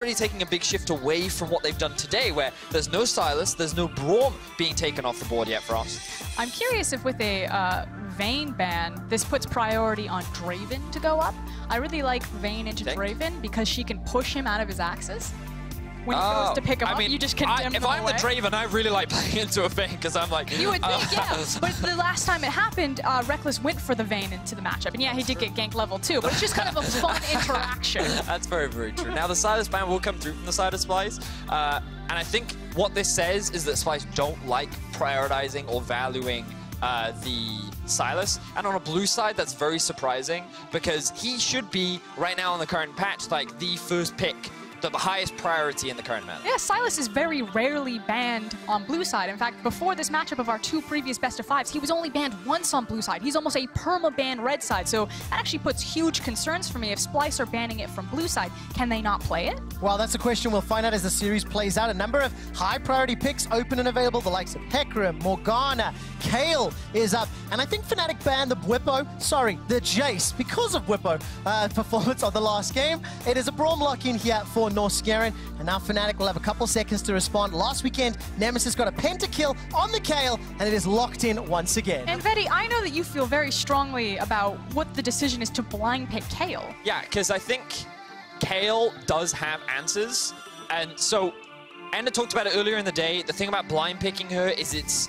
already taking a big shift away from what they've done today, where there's no Silas, there's no Braum being taken off the board yet for us. I'm curious if with a Vayne ban, this puts priority on Draven to go up. I really like Vayne into Draven because she can push him out of his axis. When he goes to pick him up, you just condemn him away. If I'm the Draven, I really like playing into a Vayne because I'm like... You would think, yeah. But the last time it happened, Reckless went for the Vayne into the matchup. And yeah, he did get ganked level 2, but it's just kind of a fun interaction. That's very, very true. Now, the Silas ban will come through from the side of Splyce. And I think what this says is that Splyce don't like prioritizing or valuing the Silas. And on a blue side, that's very surprising because he should be, right now on the current patch, like the first pick, the highest priority in the current meta. Yeah, Silas is very rarely banned on blue side. In fact, before this matchup of our 2 previous best of 5s, he was only banned once on blue side. He's almost a perma-ban red side, so that actually puts huge concerns for me. If Splyce are banning it from blue side, can they not play it? Well, that's a question we'll find out as the series plays out. A number of high-priority picks open and available. The likes of Hecarim, Morgana, Kayle is up. And I think Fnatic banned the the Jace, because of Whippo performance of the last game. It is a Braum lock-in here for Norskeren, and now Fnatic will have a couple seconds to respond. Last weekend, Nemesis got a pentakill on the Kayle, and it is locked in once again. And Vetty, I know that you feel very strongly about what the decision is to blind pick Kayle. Yeah, because I think Kayle does have answers, and so Ender talked about it earlier in the day. The thing about blind picking her is it's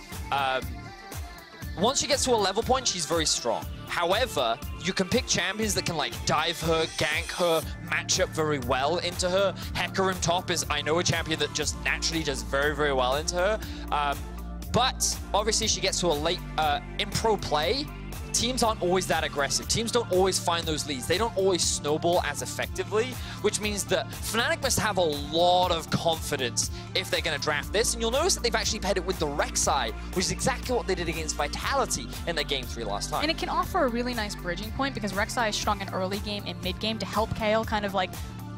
once she gets to a level point, she's very strong. However, you can pick champions that can like dive her, gank her, match up very well into her. Hecarim top is, I know, a champion that just naturally does very, very well into her. But obviously she gets to a late, in pro play, teams aren't always that aggressive. Teams don't always find those leads. They don't always snowball as effectively, which means that Fnatic must have a lot of confidence if they're going to draft this. And you'll notice that they've actually paired it with the Rek'Sai, which is exactly what they did against Vitality in their Game 3 last time. And it can offer a really nice bridging point because Rek'Sai is strong in early game and mid game to help Kayle kind of like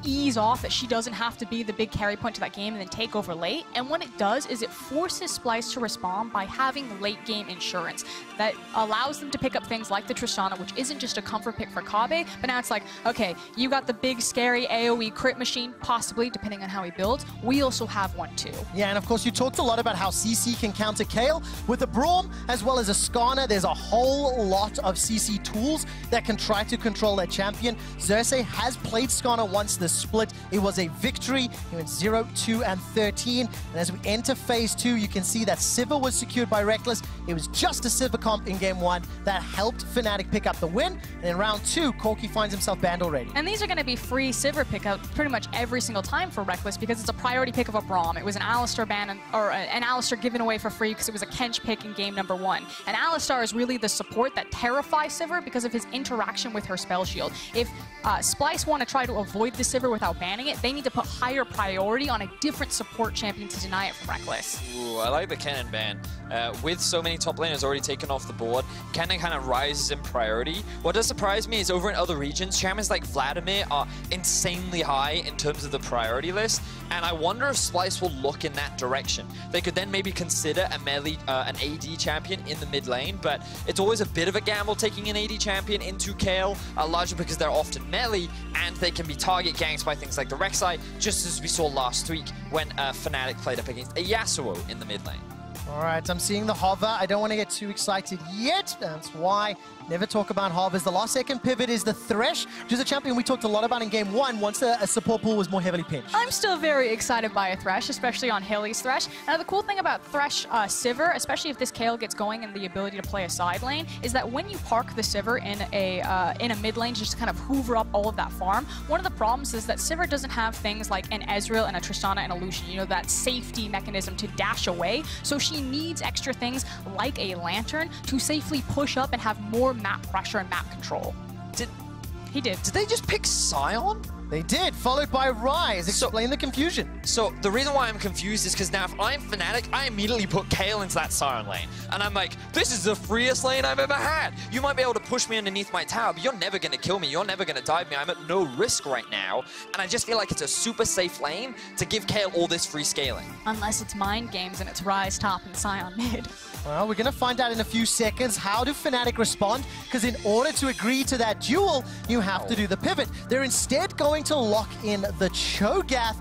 ease off that she doesn't have to be the big carry point to that game and then take over late. And what it does is it forces Splyce to respond by having late game insurance that allows them to pick up things like the Tristana, which isn't just a comfort pick for Kobbe, but now it's like, okay, you got the big scary AoE crit machine, possibly, depending on how he builds. We also have one too. Yeah, and of course you talked a lot about how CC can counter Kayle. With the Braum as well as a Skarner, there's a whole lot of CC tools that can try to control their champion. Xerxes has played Skarner once this split. It was a victory. He went 0, 2, and 13. And as we enter phase 2, you can see that Sivir was secured by Reckless. It was just a Sivir comp in game 1 that helped Fnatic pick up the win. And in round 2, Corki finds himself banned already. And these are going to be free Sivir pickup pretty much every single time for Reckless because it's a priority pick of a Braum. It was an Alistar ban, or an Alistar given away for free because it was a Kench pick in game number 1. And Alistar is really the support that terrifies Sivir because of his interaction with her spell shield. If Splyce want to try to avoid the Sivir without banning it, they need to put higher priority on a different support champion to deny it from Reckless. Ooh, I like the Kennen ban. With so many top laners already taken off the board, Kennen kind of rises in priority. What does surprise me is over in other regions, champions like Vladimir are insanely high in terms of the priority list, and I wonder if Splyce will look in that direction. They could then maybe consider a melee, an AD champion in the mid lane, but it's always a bit of a gamble taking an AD champion into Kayle, largely because they're often melee, and they can be target ganked by things like the Rek'Sai, just as we saw last week when Fnatic played up against a Yasuo in the mid lane. All right, I'm seeing the hover. I don't want to get too excited yet. That's why never talk about hovers. The last second pivot is the Thresh, which is a champion we talked a lot about in game 1 once a support pool was more heavily pinched. I'm still very excited by a Thresh, especially on Hilly's Thresh. Now, the cool thing about Thresh Sivir, especially if this Kayle gets going and the ability to play a side lane, is that when you park the Sivir in a mid lane just to kind of hoover up all of that farm, one of the problems is that Sivir doesn't have things like an Ezreal and a Tristana and a Lucian, you know, that safety mechanism to dash away. So she needs extra things like a Lantern to safely push up and have more map pressure and map control. He did. Did they just pick Sion? They did, followed by Rise. Explain the confusion. So the reason why I'm confused is because now if I'm Fnatic, I immediately put Kayle into that Sion lane. And I'm like, this is the freest lane I've ever had. You might be able to push me underneath my tower, but you're never going to kill me. You're never going to dive me. I'm at no risk right now. And I just feel like it's a super safe lane to give Kayle all this free scaling. Unless it's mind games and it's Rise top and Sion mid. Well, we're going to find out in a few seconds. How do Fnatic respond? Because in order to agree to that duel, you have to do the pivot. They're instead going going to lock in the Cho'Gath.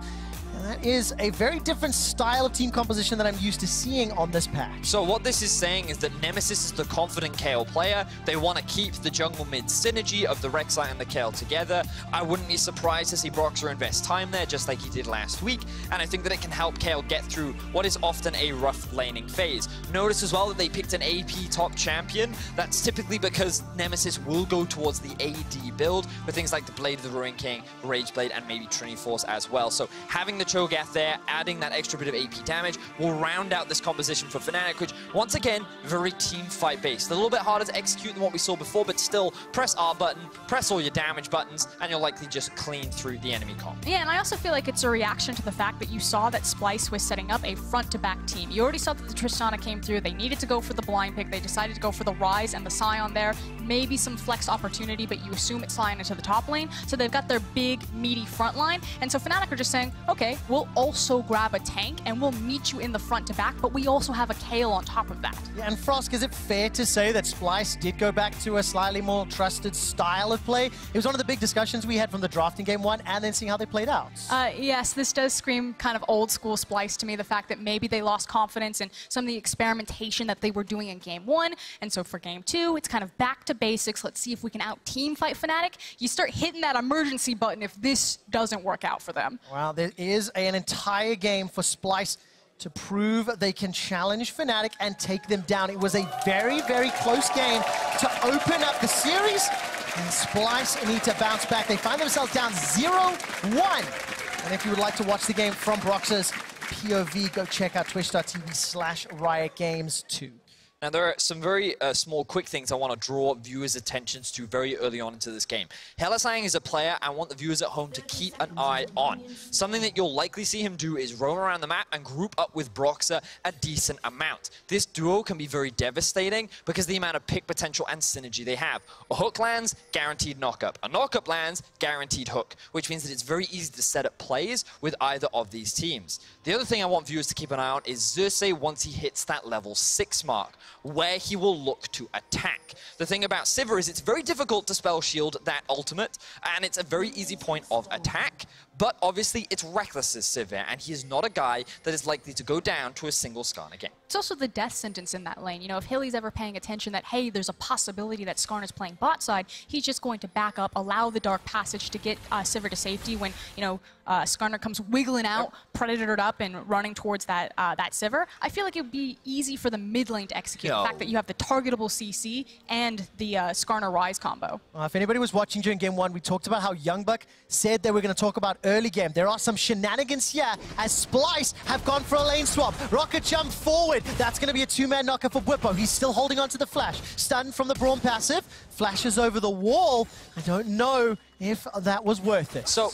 And that is a very different style of team composition that I'm used to seeing on this pack. So what this is saying is that Nemesis is the confident Kayle player. They want to keep the jungle mid synergy of the Rek'Sai and the Kayle together. I wouldn't be surprised to see Broxah invest time there, just like he did last week. And I think that it can help Kayle get through what is often a rough laning phase. Notice as well that they picked an AP top champion. That's typically because Nemesis will go towards the AD build with things like the Blade of the Ruin King, Rage Blade, and maybe Trinity Force as well. So having the Cho'Gath there, adding that extra bit of AP damage, will round out this composition for Fnatic, which, once again, very team fight based. A little bit harder to execute than what we saw before, but still, press R button, press all your damage buttons, and you'll likely just clean through the enemy comp. Yeah, and I also feel like it's a reaction to the fact that you saw that Splyce was setting up a front-to-back team. You already saw that the Tristana came through. They needed to go for the blind pick. They decided to go for the Ryze and the Scion there. Maybe some flex opportunity, but you assume it's Scion into the top lane. So they've got their big, meaty front line. And so Fnatic are just saying, okay, we'll also grab a tank and we'll meet you in the front to back, but we also have a Kayle on top of that. Yeah, and Frosk, is it fair to say that Splyce did go back to a slightly more trusted style of play? It was one of the big discussions we had from the drafting game one and then seeing how they played out. Yes, this does scream kind of old school Splyce to me, the fact that maybe they lost confidence in some of the experimentation that they were doing in game one, and so for game two, it's kind of back to basics. Let's see if we can out-team fight Fnatic. You start hitting that emergency button if this doesn't work out for them. Well, there is an entire game for Splyce to prove they can challenge Fnatic and take them down. It was a very, very close game to open up the series, and Splyce need to bounce back. They find themselves down 0-1. And if you would like to watch the game from Broxah's POV, go check out twitch.tv/RiotGames2. Now, there are some very small, quick things I want to draw viewers' attentions to very early on into this game. Hylissang is a player I want the viewers at home to keep an eye on. Something that you'll likely see him do is roam around the map and group up with Broxah a decent amount. This duo can be very devastating because of the amount of pick potential and synergy they have. A hook lands, guaranteed knockup. A knockup lands, guaranteed hook, which means that it's very easy to set up plays with either of these teams. The other thing I want viewers to keep an eye on is Xerxes once he hits that level 6 mark, where he will look to attack. The thing about Sivir is it's very difficult to spell shield that ultimate, and it's a very easy point of attack, but obviously it's reckless as Sivir, and he is not a guy that is likely to go down to a single Skarner game. It's also the death sentence in that lane. You know, if Hilly's ever paying attention that, hey, there's a possibility that Skarner's playing bot side, he's just going to back up, allow the Dark Passage to get Sivir to safety when, you know, Skarner comes wiggling out, predatored up, and running towards that Sivir. I feel like it would be easy for the mid lane to execute. The fact that you have the targetable CC and the Skarner Ryze combo. If anybody was watching during game one, we talked about how Youngbuck said they were going to talk about early game. There are some shenanigans here as Splyce have gone for a lane swap. Rocket jump forward. That's going to be a two-man knocker for Bwipo. He's still holding on to the flash. Stun from the Braum passive. Flashes over the wall. I don't know if that was worth it. So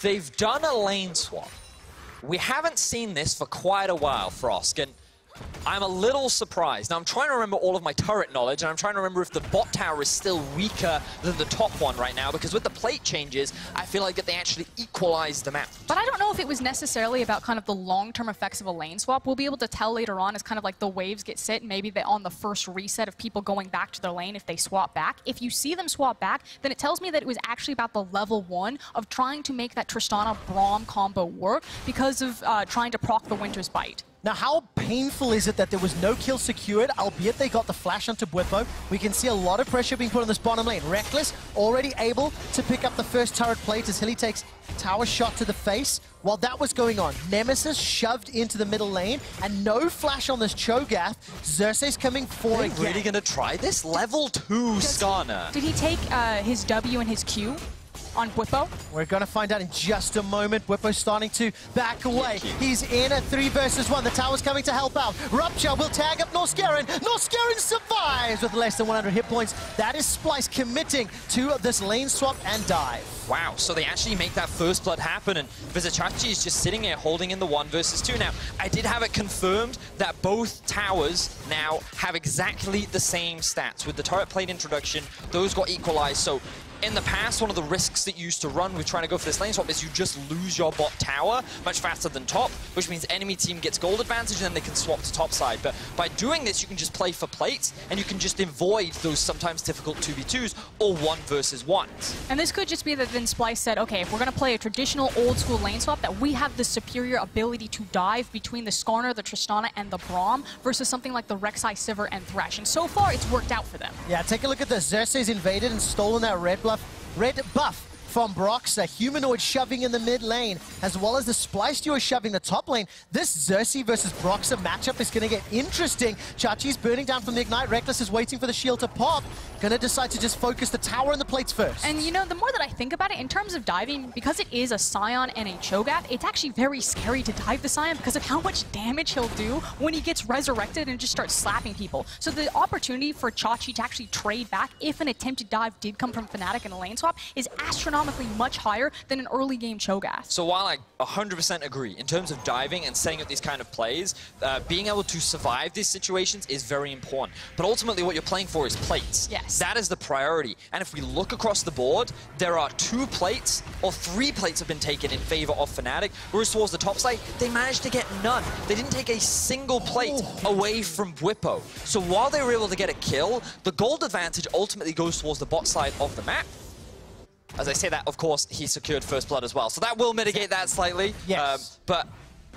they've done a lane swap. We haven't seen this for quite a while, Frosk, and I'm a little surprised. Now, I'm trying to remember all of my turret knowledge, and I'm trying to remember if the bot tower is still weaker than the top one right now, because with the plate changes, I feel like that they actually equalized them out. But I don't know if it was necessarily about kind of the long-term effects of a lane swap. We'll be able to tell later on as kind of like the waves get set, and maybe they're on the first reset of people going back to their lane if they swap back. If you see them swap back, then it tells me that it was actually about the level 1 of trying to make that Tristana Braum combo work because of trying to proc the Winter's Bite. Now, how painful is it that there was no kill secured, albeit they got the flash onto Bwipo? We can see a lot of pressure being put on this bottom lane. Reckless already able to pick up the first turret plate as Hilly takes tower shot to the face. While that was going on, Nemesis shoved into the middle lane, and no flash on this Cho'Gath. Xerxes coming for again. Really going to try this? Level 2 Skarner. Did he take his W and his Q on Bwipo? We're going to find out in just a moment. Bwipo's starting to back away. He's in a 3 versus 1. The tower's coming to help out. Rupture will tag up Norskeren. Norskeren survives with less than 100 hit points. That is Splyce committing to this lane swap and dive. Wow, so they actually make that first blood happen, and Vizichachi is just sitting here holding in the 1 versus 2. Now, I did have it confirmed that both towers now have exactly the same stats. With the turret plate introduction, those got equalized, so in the past, one of the risks that you used to run with trying to go for this lane swap is you just lose your bot tower much faster than top, which means enemy team gets gold advantage and then they can swap to top side. But by doing this, you can just play for plates and you can just avoid those sometimes difficult 2v2s or 1 versus 1s. And this could just be that then Splyce said, okay, if we're going to play a traditional old school lane swap, that we have the superior ability to dive between the Skarner, the Tristana, and the Braum versus something like the Rek'Sai, Sivir, and Thresh. And so far, it's worked out for them. Yeah, take a look at this. Xerxes invaded and stolen that red buff from Broxah. Humanoid shoving in the mid lane, as well as the Splyce duo shoving the top lane. This Xerxes versus Broxah matchup is going to get interesting. Chachi's burning down from the Ignite. Reckless is waiting for the shield to pop. Going to decide to just focus the tower and the plates first. And you know, the more that I think about it, in terms of diving, because it is a Scion and a Cho'Gath, it's actually very scary to dive the Scion because of how much damage he'll do when he gets resurrected and just starts slapping people. So the opportunity for Chachi to actually trade back, if an attempted dive did come from Fnatic in a lane swap, is astronomical. Much higher than an early game Cho'Gath. So while I 100% agree, in terms of diving and setting up these kind of plays, being able to survive these situations is very important. But ultimately what you're playing for is plates. Yes. That is the priority. And if we look across the board, there are 2 plates or 3 plates have been taken in favor of Fnatic, whereas towards the top side, they managed to get none. They didn't take a single plate away from Bwipo. So while they were able to get a kill, the gold advantage ultimately goes towards the bot side of the map. As I say that, of course, he secured first blood as well. So that will mitigate that slightly. Yes. But,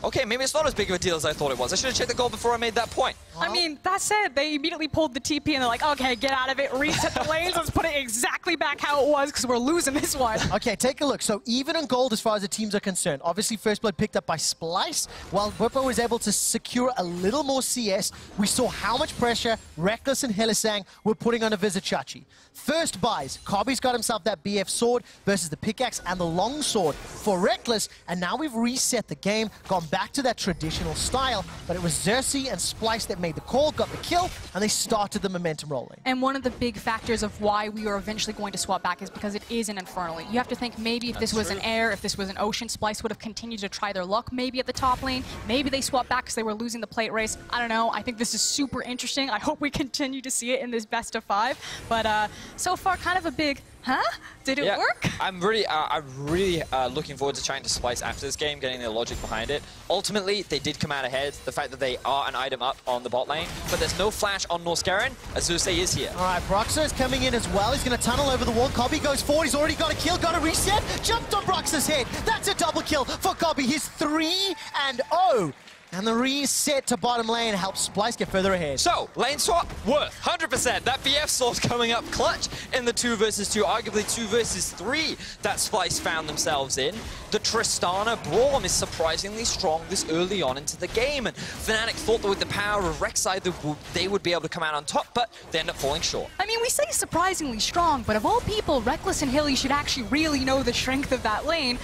okay, maybe it's not as big of a deal as I thought it was. I should have checked the goal before I made that point. I mean, that said, they immediately pulled the TP and they're like, okay, get out of it, reset the lanes, let's put it exactly back how it was because we're losing this one. Okay, take a look. So even on gold as far as the teams are concerned. Obviously, first blood picked up by Splyce. While Bwipo was able to secure a little more CS, we saw how much pressure Reckless and Hylissang were putting on a Chachi. First buys, Kobby's got himself that BF sword versus the pickaxe and the long sword for Reckless, and now we've reset the game, gone back to that traditional style, but it was Xerxes and Splyce that made the call, got the kill, and they started the momentum rolling. And one of the big factors of why we are eventually going to swap back is because it is an Infernal. You have to think maybe if this was an air, if this was an ocean, Splyce would have continued to try their luck maybe at the top lane. Maybe they swap back because they were losing the plate race. I don't know. I think this is super interesting. I hope we continue to see it in this best of 5. But so far, kind of a big, huh? Did it work? I'm really looking forward to trying to Splyce after this game, getting the logic behind it. Ultimately, they did come out ahead. The fact that they are an item up on the bot lane, but there's no flash on Norscaran, as Zeus is here. All right, Broxah is coming in as well. He's going to tunnel over the wall. Kobby goes forward. He's already got a kill, got a reset. Jumped on Broxah's head. That's a double kill for Kobby. He's 3-0. And the reset to bottom lane helps Splyce get further ahead. So, lane swap, worth 100%. That BF sword coming up clutch in the 2 versus 2, arguably 2 versus 3 that Splyce found themselves in. The Tristana Braum is surprisingly strong this early on into the game, and Fnatic thought that with the power of Rek'Sai they would be able to come out on top, but they end up falling short. I mean, we say surprisingly strong, but of all people, Reckless and Hilly should actually really know the strength of that lane.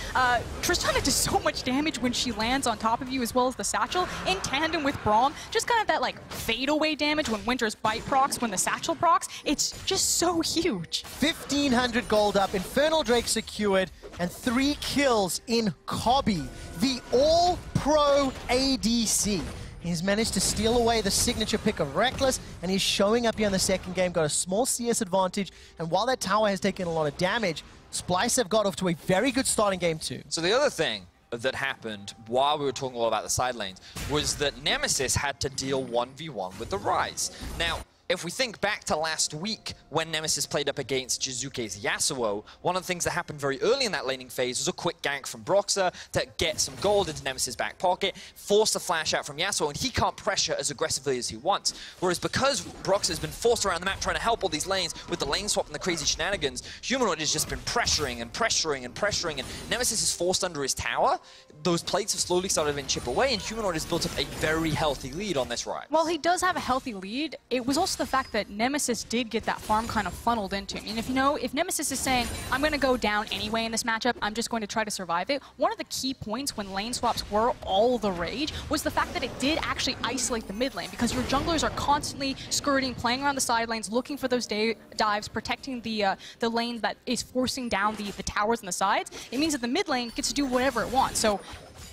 Tristana does so much damage when she lands on top of you, as well as the satchel, in tandem with Braum. Just kind of that like fadeaway damage when Winter's Bite procs, when the satchel procs. It's just so huge. 1,500 gold up, Infernal Drake secured, and 3 kills in Kobby, the all-pro ADC. He's managed to steal away the signature pick of Reckless, and he's showing up here in the second game, got a small CS advantage, and while that tower has taken a lot of damage, Splyce have got off to a very good start in game 2. So the other thing that happened while we were talking all about the side lanes was that Nemesis had to deal 1v1 with the Rise. Now, if we think back to last week when Nemesis played up against Jizuke's Yasuo, one of the things that happened very early in that laning phase was a quick gank from Broxah to get some gold into Nemesis' back pocket, force a flash out from Yasuo, and he can't pressure as aggressively as he wants. Whereas because Broxah has been forced around the map trying to help all these lanes with the lane swap and the crazy shenanigans, Humanoid has just been pressuring and pressuring and pressuring, and Nemesis is forced under his tower. Those plates have slowly started to chip away, and Humanoid has built up a very healthy lead on this Rise. While he does have a healthy lead, it was also the fact that Nemesis did get that farm kind of funneled into him. And if Nemesis is saying, I'm going to go down anyway in this matchup, I'm just going to try to survive it, one of the key points when lane swaps were all the rage was the fact that it did actually isolate the mid lane, because your junglers are constantly skirting, playing around the side lanes, looking for those dives, protecting the lanes that is forcing down the towers and the sides. It means that the mid lane gets to do whatever it wants. So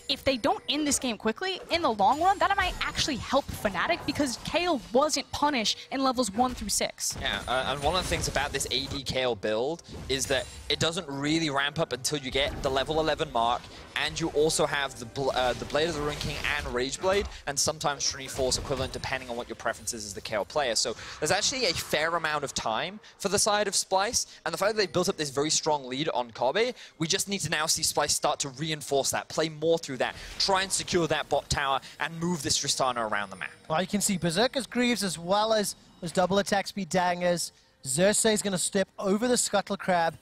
if they don't end this game quickly, in the long run, that might actually help Fnatic because Kayle wasn't punished in levels 1 through 6. Yeah, and one of the things about this AD Kayle build is that it doesn't really ramp up until you get the level 11 mark, and you also have the Blade of the Ruin King and Rage Blade, and sometimes Trinity Force equivalent depending on what your preference is as the Kayle player. So there's actually a fair amount of time for the side of Splyce, and the fact that they built up this very strong lead on Kobe, we just need to now see Splyce start to reinforce that, play more through that, try and secure that bot tower, and move this Tristana around the map. Well, you can see Berserker's Greaves as well as those double attack speed dangers. Xerxes is going to step over the Scuttle Crab.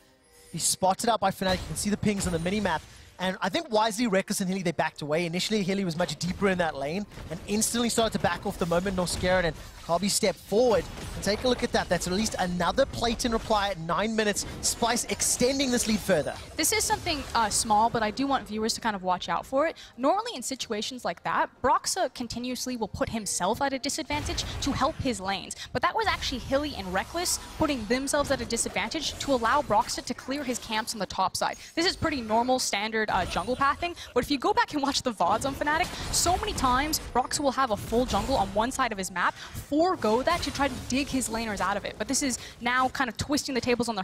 He's spotted out by Fnatic. You can see the pings on the mini-map. And I think wisely, Reckless and Hilly, they backed away. Initially, Hilly was much deeper in that lane and instantly started to back off the moment Norscarin and Kobe stepped forward. And take a look at that. That's at least another plate in reply at 9 minutes. Splyce extending this lead further. This is something small, but I do want viewers to kind of watch out for it. Normally in situations like that, Broxah continuously will put himself at a disadvantage to help his lanes. But that was actually Hilly and Reckless putting themselves at a disadvantage to allow Broxah to clear his camps on the top side. This is pretty normal, standard jungle pathing, but if you go back and watch the VODs on Fnatic, so many times Broxah will have a full jungle on one side of his map, forego that to try to dig his laners out of it. But this is now kind of twisting the tables on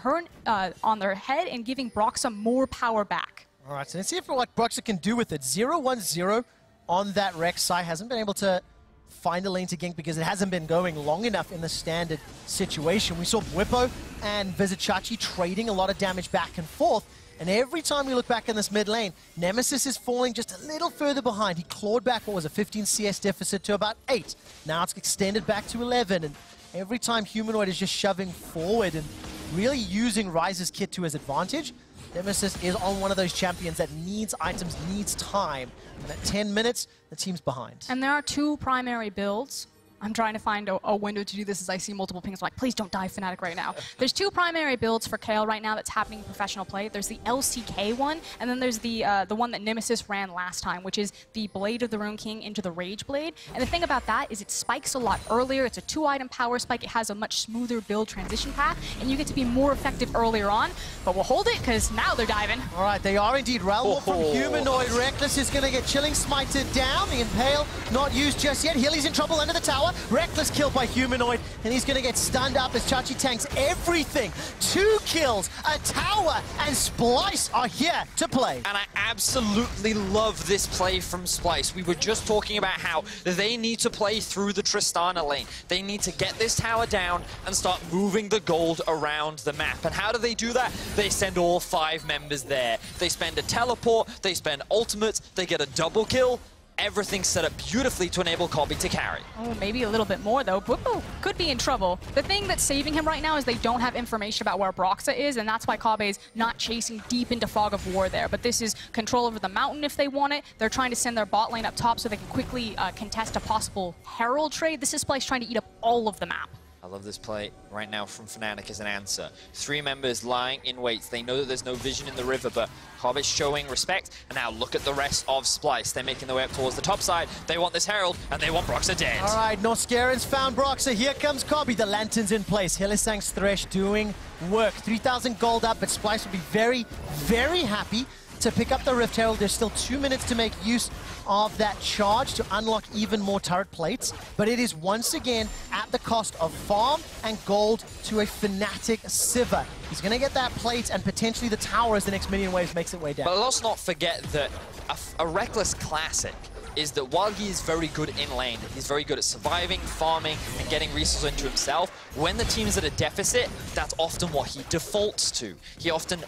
their head and giving Broxah more power back. All right, so let's see what Broxah can do with it. 0-1-0 on that Rek'Sai. Hasn't been able to find a lane to gank because it hasn't been going long enough in the standard situation. We saw Bwipo and Vizicachi trading a lot of damage back and forth. And every time we look back in this mid lane, Nemesis is falling just a little further behind. He clawed back, what was a 15 CS deficit to about 8. Now it's extended back to 11. And every time Humanoid is just shoving forward and really using Ryze's kit to his advantage, Nemesis is on one of those champions that needs items, needs time. And at 10 minutes, the team's behind. And there are 2 primary builds. I'm trying to find a window to do this as I see multiple pings. I'm like, please don't die, Fnatic, right now. There's 2 primary builds for Kayle right now that's happening in professional play. There's the LCK one, and then there's the one that Nemesis ran last time, which is the Blade of the Ruin King into the Rage Blade. And the thing about that is it spikes a lot earlier. It's a 2-item power spike. It has a much smoother build transition path, and you get to be more effective earlier on. But we'll hold it, because now they're diving. All right, they are indeed. Realm from Humanoid. Reckless is going to get Chilling Smited down. The Impale not used just yet. Hilly's in trouble under the tower. Reckless killed by Humanoid, and he's going to get stunned up as Chachi tanks everything. 2 kills, a tower, and Splyce are here to play. And I absolutely love this play from Splyce. We were just talking about how they need to play through the Tristana lane. They need to get this tower down and start moving the gold around the map. And how do they do that? They send all 5 members there. They spend a teleport, they spend ultimates, they get a double kill. Everything's set up beautifully to enable Kobe to carry. Oh, maybe a little bit more, though. Bwipo could be in trouble. The thing that's saving him right now is they don't have information about where Broxah is, and that's why Kobe's not chasing deep into Fog of War there. But this is control over the mountain if they want it. They're trying to send their bot lane up top so they can quickly contest a possible Herald trade. This is Splyce trying to eat up all of the map. I love this play right now from Fnatic as an answer. 3 members lying in wait. They know that there's no vision in the river, but Kobe's showing respect. And now look at the rest of Splyce. They're making their way up towards the top side. They want this Herald, and they want Broxah dead. All right, Norscarin's found Broxah. Here comes Kobe. The Lantern's in place. Hylissang's Thresh doing work. 3,000 gold up, but Splyce will be very, very happy to pick up the Rift Herald. There's still 2 minutes to make use of that charge to unlock even more turret plates, but it is once again at the cost of farm and gold to a Fnatic Sivir. He's going to get that plate and potentially the tower as the next minion wave makes its way down. But let's not forget that a Reckless classic is that while he is very good in lane, he's very good at surviving, farming, and getting resources into himself, when the team is at a deficit, that's often what he defaults to. He often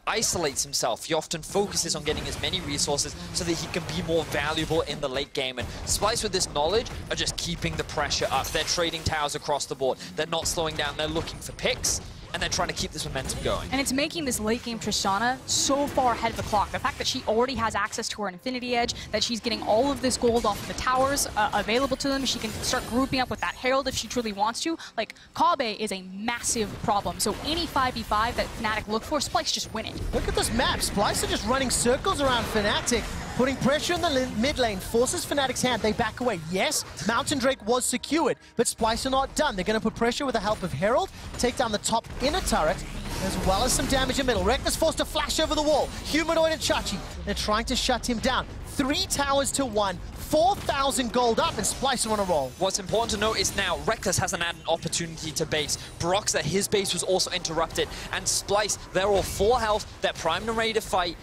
isolates himself. He often focuses on getting as many resources so that he can be more valuable in the late game. And Splyce, with this knowledge, are just keeping the pressure up. They're trading towers across the board. They're not slowing down. They're looking for picks, and they're trying to keep this momentum going. And it's making this late game Tristana so far ahead of the clock. The fact that she already has access to her Infinity Edge, that she's getting all of this gold off of the towers available to them, she can start grouping up with that Herald if she truly wants to. Like, Kobe is a massive problem. So any 5v5 that Fnatic look for, Splyce just win it. Look at this map. Splyce are just running circles around Fnatic, putting pressure in the mid lane, forces Fnatic's hand. They back away. Yes, Mountain Drake was secured, but Splyce are not done. They're going to put pressure with the help of Herald, take down the top inner turret, as well as some damage in middle. Reckless forced to flash over the wall. Humanoid and Chachi, they're trying to shut him down. 3 towers to 1. 4,000 gold up, and Splyce are on a roll. What's important to note is now Reckless hasn't had an opportunity to base. Broxah, his base was also interrupted, and Splyce, they're all full health, they're primed and ready to fight.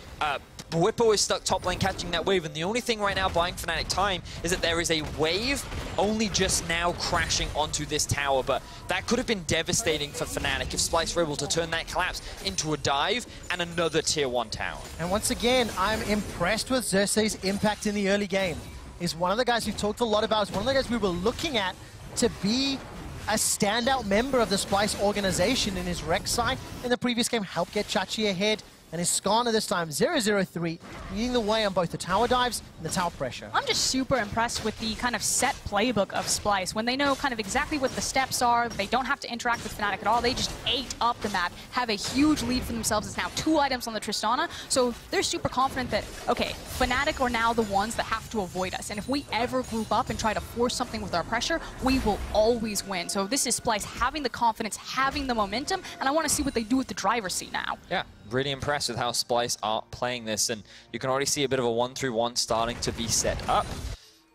Whippo is stuck top lane catching that wave, and the only thing right now buying Fnatic time is that there is a wave only just now crashing onto this tower, but that could have been devastating for Fnatic if Splyce were able to turn that collapse into a dive and another tier 1 tower. And once again, I'm impressed with Xerxes' impact in the early game. He's one of the guys we've talked a lot about. He's one of the guys we were looking at to be a standout member of the Splyce organization in his rec side. In the previous game, helped get Chachi ahead. And his Skarner this time, 0-0-3, leading the way on both the tower dives and the tower pressure. I'm just super impressed with the kind of set playbook of Splyce. When they know kind of exactly what the steps are, they don't have to interact with Fnatic at all. They just ate up the map, have a huge lead for themselves. It's now 2 items on the Tristana. So they're super confident that, okay, Fnatic are now the ones that have to avoid us. And if we ever group up and try to force something with our pressure, we will always win. So this is Splyce having the confidence, having the momentum, and I want to see what they do with the driver's seat now. Yeah. Really impressed with how Splyce are playing this, and you can already see a bit of a 1-3-1 starting to be set up,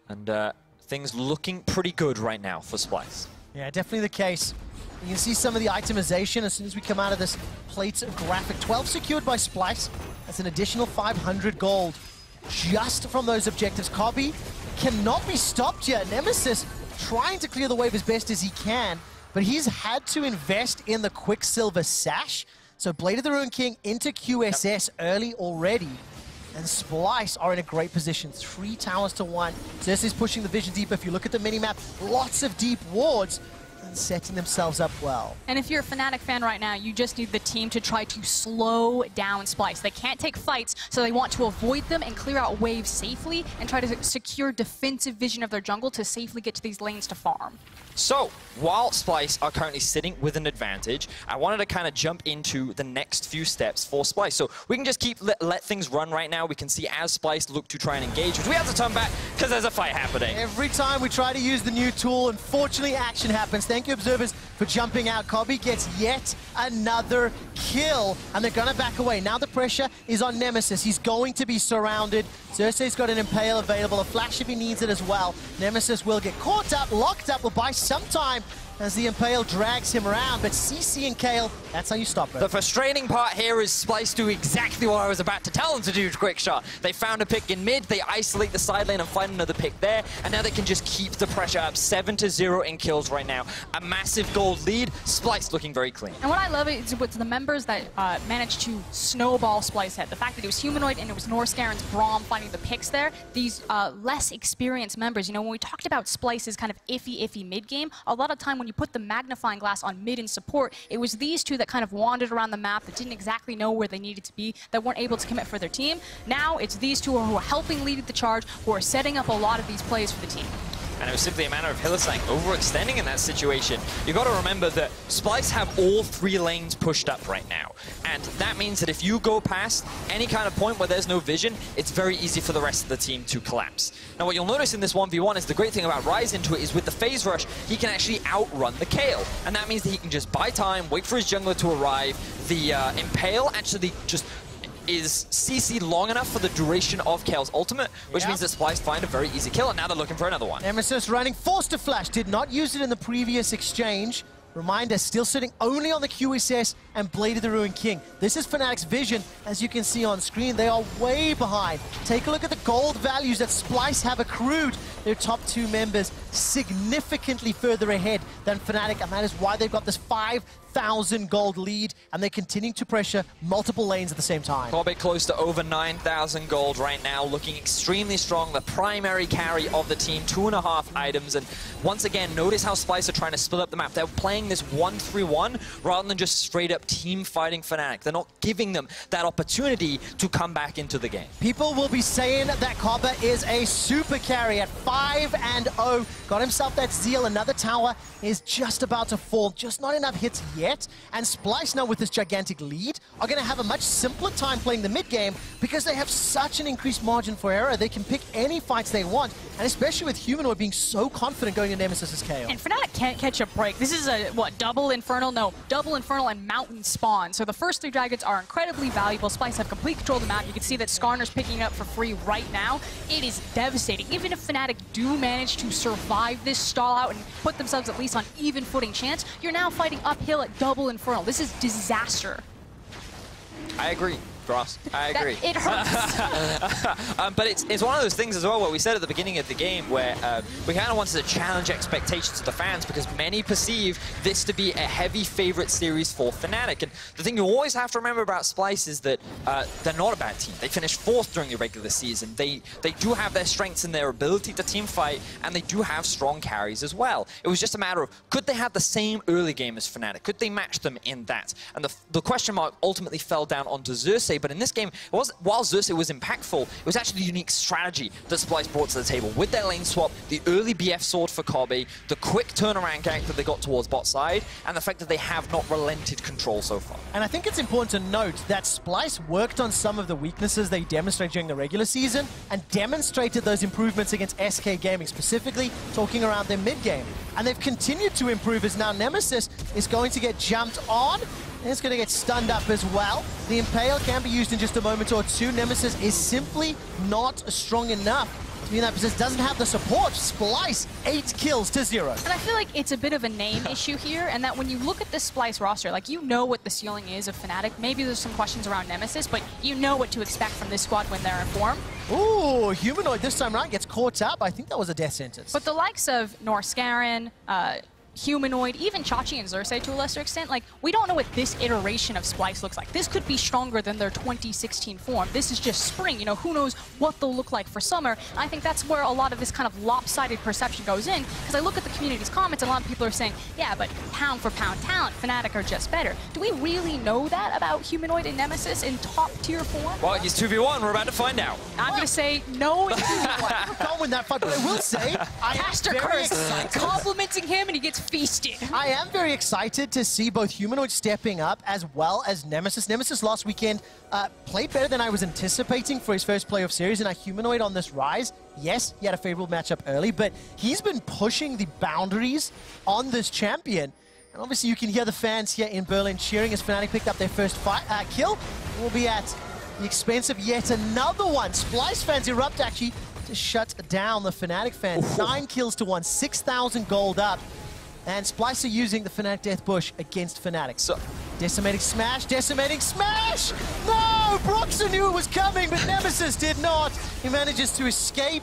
and things looking pretty good right now for Splyce. Yeah, definitely the case. You can see some of the itemization as soon as we come out of this plate graphic. 12 secured by Splyce. That's an additional 500 gold just from those objectives. Cobby cannot be stopped yet. Nemesis trying to clear the wave as best as he can, but he's had to invest in the Quicksilver Sash. So Blade of the Ruined King into QSS early already. And Splyce are in a great position. 3 towers to 1. Xerxes pushing the vision deep. If you look at the minimap, lots of deep wards and setting themselves up well. And if you're a Fnatic fan right now, you just need the team to try to slow down Splyce. They can't take fights, so they want to avoid them and clear out waves safely and try to secure defensive vision of their jungle to safely get to these lanes to farm. So, while Splyce are currently sitting with an advantage, I wanted to kind of jump into the next few steps for Splyce. So we can just keep let things run right now. We can see as Splyce look to try and engage, which we have to turn back because there's a fight happening. Every time we try to use the new tool, unfortunately action happens. Thank you, observers, for jumping out. Cobby gets yet another kill, and they're going to back away. Now the pressure is on Nemesis. He's going to be surrounded. Xerxes got an Impale available, a flash if he needs it as well. Nemesis will get caught up, locked up, will buy some time as the Impale drags him around, but CC and Kayle, that's how you stop it. The frustrating part here is Splyce do exactly what I was about to tell them to do, quick shot. They found a pick in mid, they isolate the side lane and find another pick there, and now they can just keep the pressure up. 7-0 in kills right now. A massive gold lead, Splyce looking very clean. And what I love is with the members that managed to snowball Splyce head. The fact that it was Humanoid and it was Norskaren's Braum finding the picks there. These less experienced members, you know, when we talked about Splyce's kind of iffy mid-game, a lot of time when you put the magnifying glass on mid and support, it was these two that kind of wandered around the map, that didn't exactly know where they needed to be, that weren't able to commit for their team. Now it's these two who are helping lead the charge, who are setting up a lot of these plays for the team. And it was simply a matter of Hylissang overextending in that situation. You got to remember that Splyce have all 3 lanes pushed up right now. And that means that if you go past any kind of point where there's no vision, it's very easy for the rest of the team to collapse. Now what you'll notice in this 1v1 is the great thing about Ryze into it is with the phase rush, he can actually outrun the Kayle. And that means that he can just buy time, wait for his jungler to arrive. The Impale actually just is CC long enough for the duration of Kayle's ultimate, which means that Splyce find a very easy kill, and now they're looking for another one. Nemesis running, forced to flash, did not use it in the previous exchange. Reminder, still sitting only on the QSS and Blade of the Ruined King. This is Fnatic's vision, as you can see on screen. They are way behind. Take a look at the gold values that Splyce have accrued. Their top 2 members significantly further ahead than Fnatic, and that is why they've got this 5,000 gold lead, and they're continuing to pressure multiple lanes at the same time. Probably close to over 9,000 gold right now, looking extremely strong. The primary carry of the team, 2.5 items, and once again, notice how Splyce are trying to split up the map. They're playing this 1-3-1 rather than just straight up team fighting Fnatic. They're not giving them that opportunity to come back into the game. People will be saying that Cobba is a super carry at 5-0. Got himself that Zeal. Another tower is just about to fall. Just not enough hits yet. And Splyce now with this gigantic lead are going to have a much simpler time playing the mid game because they have such an increased margin for error. They can pick any fights they want, and especially with Humanoid being so confident going to Nemesis' KO. And Fnatic can't catch a break. This is a, what, double Infernal? No, double Infernal and Mountain Spawn. So the first 3 dragons are incredibly valuable. Splyce have complete control of the map. You can see that Skarner's picking it up for free right now. It is devastating. Even if Fnatic do manage to survive this stall out and put themselves at least on even footing chance, you're now fighting uphill at double Infernal. This is disaster. I agree, Ross. I agree. It hurts. But it's one of those things as well what we said at the beginning of the game where we kind of wanted to challenge expectations of the fans because many perceive this to be a heavy favorite series for Fnatic. And the thing you always have to remember about Splyce is that they're not a bad team. They finished 4th during the regular season. They do have their strengths in their ability to team fight, and they do have strong carries as well. It was just a matter of, could they have the same early game as Fnatic? Could they match them in that? And the question mark ultimately fell down onto Xerxes, but in this game, while Xerxes was impactful, it was actually the unique strategy that Splyce brought to the table. With their lane swap, the early BF sword for Kobe, the quick turnaround gank that they got towards bot side, and the fact that they have not relented control so far. And I think it's important to note that Splyce worked on some of the weaknesses they demonstrated during the regular season and demonstrated those improvements against SK Gaming, specifically talking around their mid game. And they've continued to improve as now Nemesis is going to get jumped on. And it's going to get stunned up as well. The Impale can be used in just a moment or two. Nemesis is simply not strong enough to be in that position. Doesn't have the support. Splyce, 8 kills to 0. And I feel like it's a bit of a name issue here, and that when you look at this Splyce roster, like, you know what the ceiling is of Fnatic. Maybe there's some questions around Nemesis, but you know what to expect from this squad when they're in form. Ooh, Humanoid this time around gets caught up. I think that was a death sentence. But the likes of Norscarin, Humanoid, even Chachi and Xerxes to a lesser extent, like, we don't know what this iteration of Splyce looks like. This could be stronger than their 2016 form. This is just spring, you know, who knows what they'll look like for summer. And I think that's where a lot of this kind of lopsided perception goes in, because I look at the community's comments and a lot of people are saying, yeah, but pound for pound talent, Fnatic are just better. Do we really know that about Humanoid and Nemesis in top tier form? Well, he's 2v1, we're about to find out. I'm going to say no in 2v1. Can't win that fight, but I will say, I am very excited. Complimenting him and he gets feasted. I am very excited to see both Humanoid stepping up as well as Nemesis. Nemesis last weekend played better than I was anticipating for his first playoff series, and a Humanoid on this rise. Yes, he had a favorable matchup early, but he's been pushing the boundaries on this champion. And obviously you can hear the fans here in Berlin cheering as Fnatic picked up their first kill. It will be at the expense of yet another one. Splyce fans erupt actually to shut down the Fnatic fans. 9 kills to 1, 6,000 gold up. And Splyce are using the Fnatic Death Bush against Fnatic. So, decimating smash, decimating smash! No! Broxer knew it was coming, but Nemesis did not. He manages to escape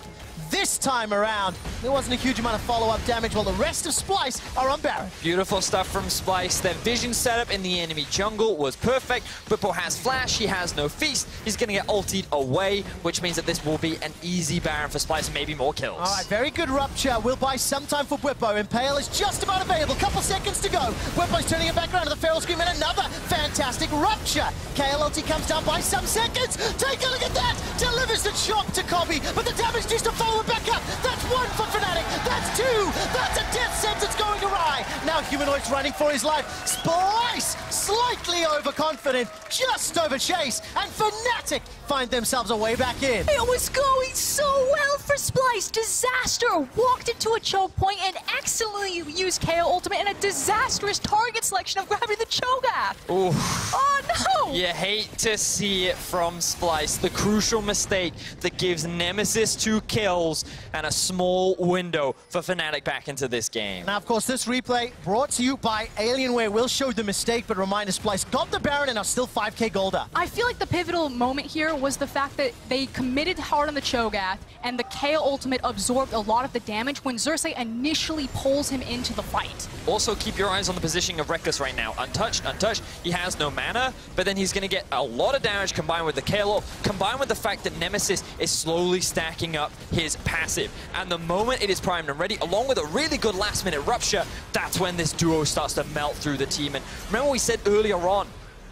this time around. There wasn't a huge amount of follow-up damage while the rest of Splyce are on Baron. Beautiful stuff from Splyce. Their vision setup in the enemy jungle was perfect. Bwipo has flash, he has no feast. He's going to get ultied away, which means that this will be an easy Baron for Splyce and maybe more kills. All right, very good rupture. We'll buy some time for Bwipo. Impale is just about available. Couple seconds to go. Bwipo's turning it back around to the Feral Scream and another fantastic rupture. KLLT comes down by some seconds. Take a look at that. Delivers the chop to Kobe, but the damage needs to follow back up. That's 1 for Fnatic. That's 2. That's a death sentence going awry. Now Humanoid's running for his life. Splyce slightly overconfident, just over Chase, and Fnatic find themselves a way back in. It was going so well for Splyce. Disaster walked into a choke point and excellently used KO ultimate in a disastrous target selection of grabbing the Cho'Gath. Ooh. Oh no! You hate to see it from Splyce. The crucial mistake that gives Nemesis 2 kills and a small window for Fnatic back into this game. Now, of course, this replay brought to you by Alienware will show the mistake, but reminder, Splyce got the Baron and are still 5k gold up. I feel like the pivotal moment here was the fact that they committed hard on the Cho'Gath, and the KO ultimate absorbed a lot of the damage when Xerxes initially pulls him into the fight. Also, keep your eyes on the positioning of Reckless right now. Untouched, untouched. He has no mana, but then he's going to get a lot of damage combined with the KO, combined with the fact that Nemesis is slowly stacking up his passive. And the moment it is primed and ready, along with a really good last-minute rupture, that's when this duo starts to melt through the team. And remember we said earlier on,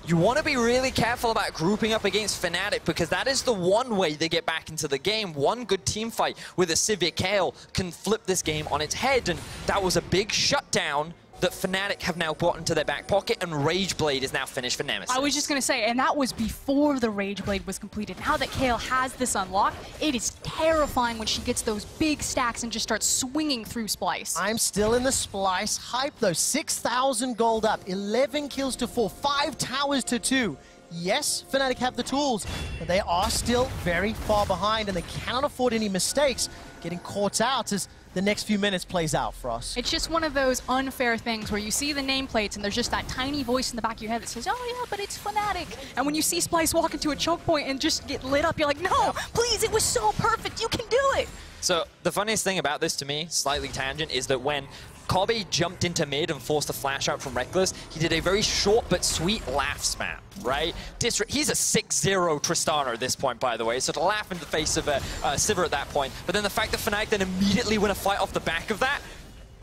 you want to be really careful about grouping up against Fnatic because that is the one way they get back into the game. One good team fight with a Civic Kale can flip this game on its head, and that was a big shutdown that Fnatic have now brought into their back pocket, and Rage Blade is now finished for Nemesis. I was just going to say, and that was before the Rage Blade was completed. Now that Kayle has this unlocked, it is terrifying when she gets those big stacks and just starts swinging through Splyce. I'm still in the Splyce hype, though. 6,000 gold up, 11 kills to 4, 5 towers to 2. Yes, Fnatic have the tools, but they are still very far behind, and they cannot afford any mistakes getting caught out as the next few minutes plays out for us. It's just one of those unfair things where you see the nameplates and there's just that tiny voice in the back of your head that says, oh yeah, but it's Fnatic. And when you see Splyce walk into a choke point and just get lit up, you're like, no, please, it was so perfect, you can do it. So the funniest thing about this to me, slightly tangent, is that when Kobe jumped into mid and forced a flash out from Reckless, he did a very short but sweet laugh spam, right? He's a 6-0 Tristana at this point, by the way, so to laugh in the face of Sivir at that point. But then the fact that Fnatic then immediately win a fight off the back of that,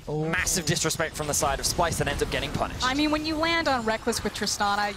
massive disrespect from the side of Splyce that ends up getting punished. I mean, when you land on Reckless with Tristana,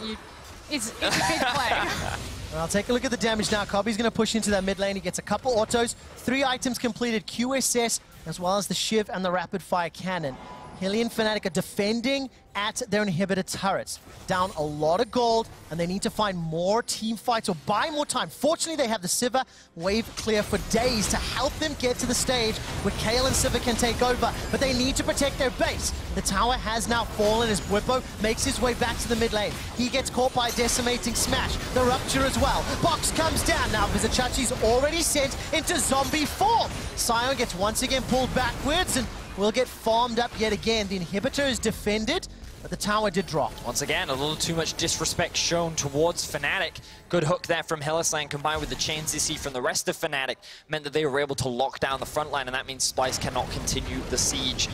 it's a big play. I'll take a look at the damage now. Kobe's going to push into that mid lane. He gets a couple autos, 3 items completed, QSS, as well as the Shiv and the Rapid Fire Cannon. Hilly and Fnatic are defending at their inhibitor turrets. Down a lot of gold, and they need to find more team fights or buy more time. Fortunately, they have the Sivir wave clear for days to help them get to the stage where Kayle and Sivir can take over, but they need to protect their base. The tower has now fallen as Bwipo makes his way back to the mid lane. He gets caught by a decimating smash. The Rupture as well. Box comes down. Now Vizichachi's already sent into zombie form. Sion gets once again pulled backwards and will get farmed up yet again. The inhibitor is defended, but the tower did drop. Once again, a little too much disrespect shown towards Fnatic. Good hook there from Hylissang, combined with the chains you see from the rest of Fnatic, meant that they were able to lock down the front line, and that means Splyce cannot continue the siege.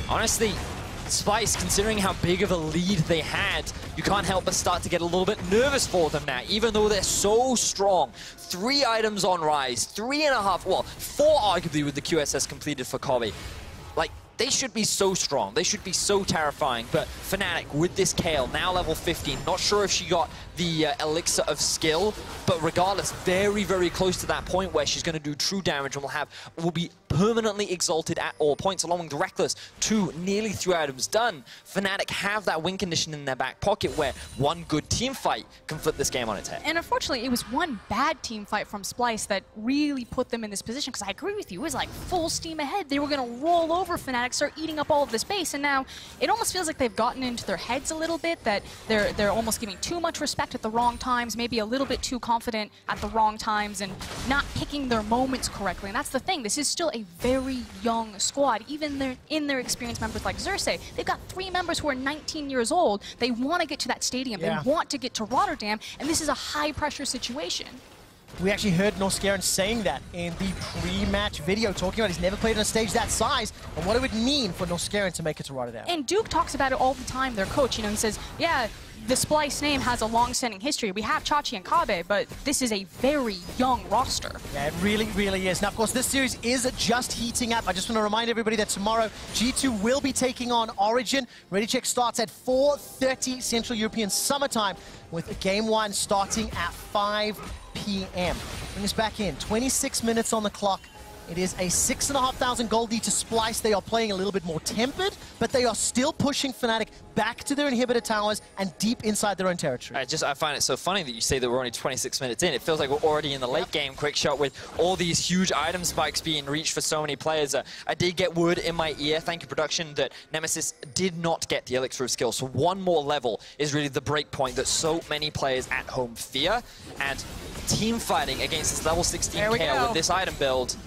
Honestly, Splyce, considering how big of a lead they had, you can't help but start to get a little bit nervous for them now, even though they're so strong. 3 items on Rise, 3.5, well, 4 arguably with the QSS completed for Kobe. Like, they should be so strong. They should be so terrifying. But Fnatic, with this Kayle, now level 15, not sure if she got the elixir of skill, but regardless, very, very close to that point where she's going to do true damage and will be permanently exalted at all points, along with Reckless. 2, nearly 3 items done. Fnatic have that win condition in their back pocket where one good team fight can flip this game on its head. And unfortunately, it was one bad team fight from Splyce that really put them in this position, because I agree with you, it was like full steam ahead. They were going to roll over Fnatic, start eating up all of this base, and now it almost feels like they've gotten into their heads a little bit, that they're almost giving too much respect at the wrong times, maybe a little bit too confident at the wrong times, and not picking their moments correctly. And that's the thing, this is still a very young squad. Even in their experienced members like Xerxes, they've got 3 members who are 19 years old. They want to get to that stadium, they want to get to Rotterdam, and this is a high-pressure situation. We actually heard Norscaron saying that in the pre-match video, talking about he's never played on a stage that size and what it would mean for Norscaron to make it to Rotterdam. And Duke talks about it all the time, their coach. You know, he says, yeah, the Splyce name has a long-standing history. We have Chachi and Kabe, but this is a very young roster. Yeah, it really, really is. Now, of course, this series is just heating up. I just want to remind everybody that tomorrow, G2 will be taking on Origin. Ready Check starts at 4:30 Central European Summer Time, with Game 1 starting at 5 p.m. Bring us back in. 26 minutes on the clock. It is a 6,500 gold lead to Splyce. They are playing a little bit more tempered, but they are still pushing Fnatic back to their inhibitor towers and deep inside their own territory. I find it so funny that you say that we're only 26 minutes in. It feels like we're already in the late game. Quick shot with all these huge item spikes being reached for so many players. I did get word in my ear, thank you production, that Nemesis did not get the elixir of skill. So one more level is really the break point that so many players at home fear. And team fighting against this level 16 Kayle with this item build,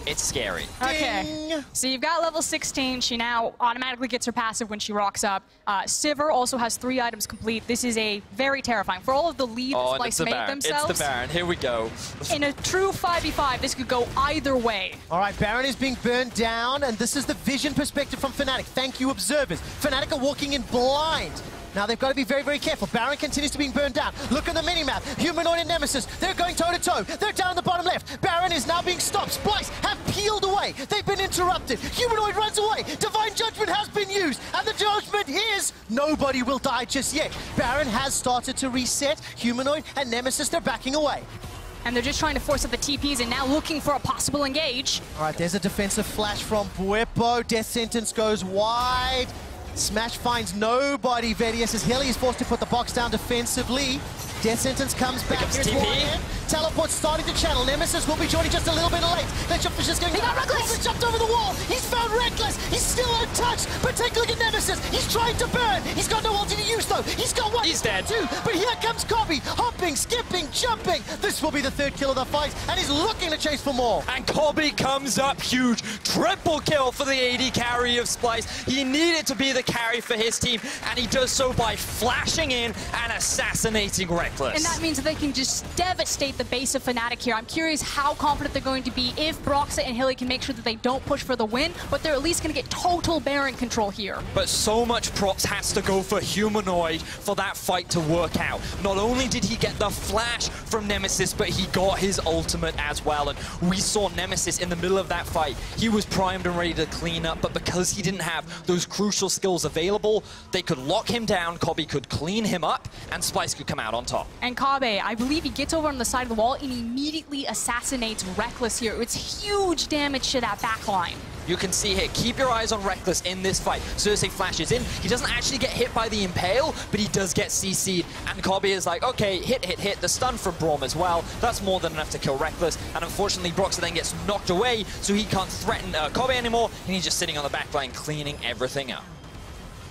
it's scary. Okay, Ding. so you've got level 16. She now automatically gets her passive when she rocks up. Sivir also has 3 items complete. This is a very terrifying. For all of the lead that Splyce made themselves. It's the Baron. Here we go. In a true 5v5, this could go either way. All right, Baron is being burned down, and this is the vision perspective from Fnatic. Thank you, observers. Fnatic are walking in blind. Now they've got to be very, very careful. Baron continues to be burned down. Look at the minimap. Humanoid and Nemesis, they're going toe-to-toe. They're down in the bottom left. Baron is now being stopped. Splyce have peeled away. They've been interrupted. Humanoid runs away. Divine Judgment has been used. And the judgment is nobody will die just yet. Baron has started to reset. Humanoid and Nemesis, they're backing away. And they're just trying to force up the TPs and now looking for a possible engage. All right, there's a defensive flash from Bwipo. Death sentence goes wide. Smash finds nobody. Vedius is Hilly is forced to put the box down defensively. Death Sentence comes back. Here's TP. Teleport starting to channel. Nemesis will be joining just a little bit late. Let's just going. He got Reckless. He jumped over the wall. He's found Reckless. He's still untouched. But take a look at Nemesis. He's trying to burn. He's got no ulti to use though. He's got one. He's dead. Two. But here comes Kobe, hopping, skipping, jumping. This will be the third kill of the fight, and he's looking to chase for more. And Kobe comes up huge. Triple kill for the AD carry of Splyce. He needed to be the carry for his team, and he does so by flashing in and assassinating Reckless. And that means that they can just devastate the base of Fnatic here. I'm curious how confident they're going to be if Broxah and Hilly can make sure that they don't push for the win, but they're at least going to get total Baron control here. But so much props has to go for Humanoid for that fight to work out. Not only did he get the flash from Nemesis, but he got his ultimate as well. And we saw Nemesis in the middle of that fight. He was primed and ready to clean up, but because he didn't have those crucial skills available, they could lock him down, Kobe could clean him up, and Splyce could come out on top. And Kabe, I believe he gets over on the side of the wall and immediately assassinates Reckless here. It's huge damage to that backline. You can see here, keep your eyes on Reckless in this fight. Cersei flashes in. He doesn't actually get hit by the Impale, but he does get CC'd. And Kobe is like, okay, hit. The stun from Braum as well. That's more than enough to kill Reckless. And unfortunately, Broxah then gets knocked away, so he can't threaten Kobe anymore. And he's just sitting on the back line, cleaning everything up.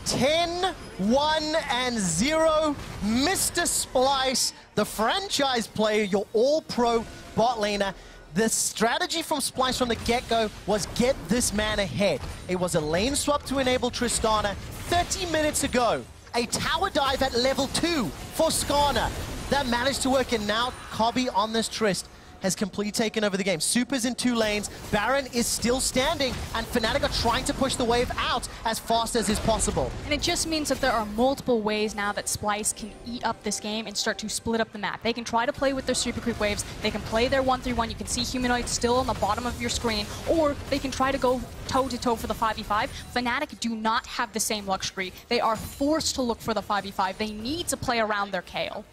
10, 1, and 0. Mr. Splyce, the franchise player, your all-pro bot laner. The strategy from Splyce from the get-go was get this man ahead. It was a lane swap to enable Tristana 30 minutes ago. A tower dive at level 2 for Skarner. That managed to work, and now Kobe on this Trist has completely taken over the game. Super's in 2 lanes, Baron is still standing, and Fnatic are trying to push the wave out as fast as is possible. And it just means that there are multiple ways now that Splyce can eat up this game and start to split up the map. They can try to play with their super creep waves, they can play their 1-3-1, you can see Humanoid still on the bottom of your screen, or they can try to go toe-to-toe for the 5v5. Fnatic do not have the same luxury. They are forced to look for the 5v5. They need to play around their Kayle.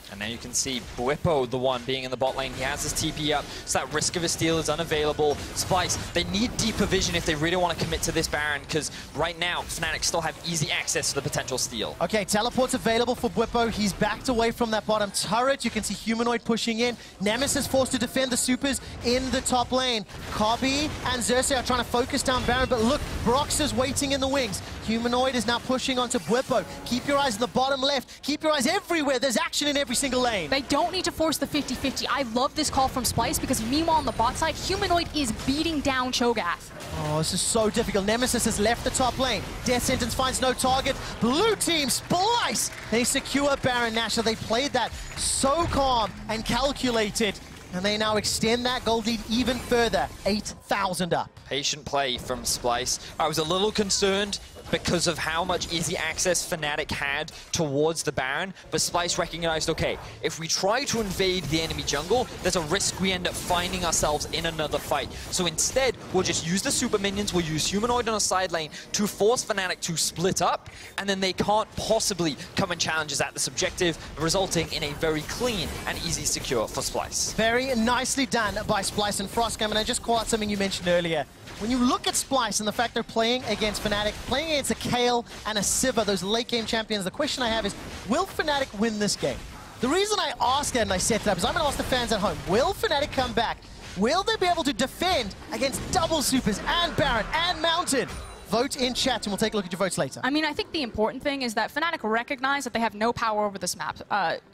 And now you can see Bwipo, the one being in the bot lane. He has his TP up, so that risk of a steal is unavailable. Splyce, they need deeper vision if they really want to commit to this Baron, because right now, Fnatic still have easy access to the potential steal. Okay, teleport's available for Bwipo. He's backed away from that bottom turret. You can see Humanoid pushing in. Nemesis forced to defend the supers in the top lane. Kobe and Xerxes are trying to focus down Baron, but look, Broxah's waiting in the wings. Humanoid is now pushing onto Bwipo. Keep your eyes on the bottom left. Keep your eyes everywhere. There's action in every single lane. They don't need to force the 50-50. I love this call from Splyce because meanwhile on the bot side, Humanoid is beating down Cho'Gath. Oh, this is so difficult. Nemesis has left the top lane. Death Sentence finds no target. Blue team, Splyce! They secure Baron Nashor. They played that so calm and calculated. And they now extend that gold lead even further. 8,000 up. Patient play from Splyce. I was a little concerned because of how much easy access Fnatic had towards the Baron, but Splyce recognized, okay, if we try to invade the enemy jungle, there's a risk we end up finding ourselves in another fight. So instead, we'll just use the super minions, we'll use Humanoid on a side lane to force Fnatic to split up, and then they can't possibly come and challenge us at this objective, resulting in a very clean and easy secure for Splyce. Very nicely done by Splyce and Frostgum, and I just call out something you mentioned earlier. When you look at Splyce and the fact they're playing against Fnatic, playing against a Kayle and a Sivir, those late game champions, the question I have is, will Fnatic win this game? The reason I ask that and I set it up is I'm going to ask the fans at home, will Fnatic come back? Will they be able to defend against double supers and Baron and Mountain? Vote in chat and we'll take a look at your votes later. I mean, I think the important thing is that Fnatic recognize that they have no power over this map.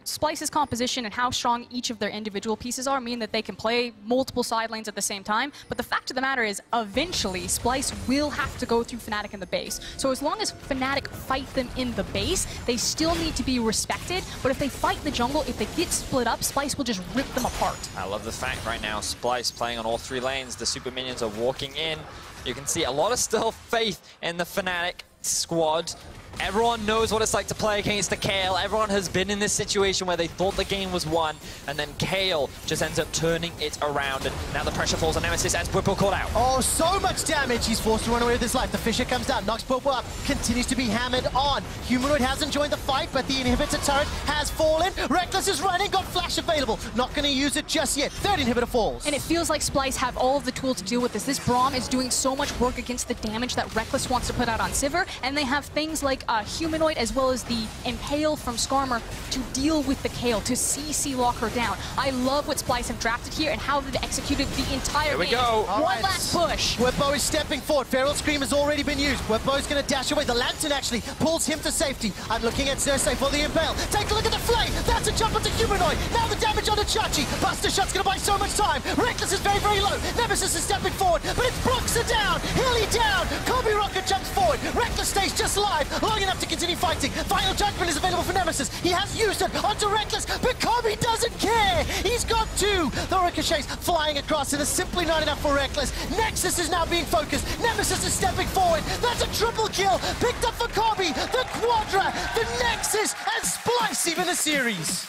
Splyce's composition and how strong each of their individual pieces are mean that they can play multiple side lanes at the same time. But the fact of the matter is, eventually, Splyce will have to go through Fnatic in the base. So as long as Fnatic fight them in the base, they still need to be respected. But if they fight the jungle, if they get split up, Splyce will just rip them apart. I love the fact right now, Splyce playing on all 3 lanes. The super minions are walking in. You can see a lot of still faith in the Fnatic squad. Everyone knows what it's like to play against the Kayle. Everyone has been in this situation where they thought the game was won, and then Kayle just ends up turning it around. And now the pressure falls on Nemesis as Bwipo caught out. Oh, so much damage. He's forced to run away with his life. The Fisher comes down, knocks Bwipo up, continues to be hammered on. Humanoid hasn't joined the fight, but the inhibitor turret has fallen. Rekkles is running, got flash available. Not going to use it just yet. Third inhibitor falls. And it feels like Splyce have all of the tools to deal with this. This Braum is doing so much work against the damage that Rekkles wants to put out on Sivir, and they have things like Humanoid as well as the Impale from Skarmer to deal with the Kayle, to CC lock her down. I love what Splyce have drafted here and how they've executed the entire game. Here we go. One last push. Bwipo is stepping forward. Feral Scream has already been used. Bwipo's going to dash away. The Lantern actually pulls him to safety. I'm looking at Xerxes for the Impale. Take a look at the flame. That's a jump onto Humanoid. Now the damage on the Chachi. Buster Shot's going to buy so much time. Rekkles is very, very low. Nemesis is stepping forward, but it blocks her down. Hilly down. Kobe Rocket jumps forward. Rekkles stays just live long enough to continue fighting. Final Judgment is available for Nemesis. He has used it onto Rekkles, but Kobe doesn't care. He's got two. The ricochets flying across. It is simply not enough for Rekkles. Nexus is now being focused. Nemesis is stepping forward. That's a triple kill. Picked up for Kobe. The Quadra, the Nexus, and Splyce even a series.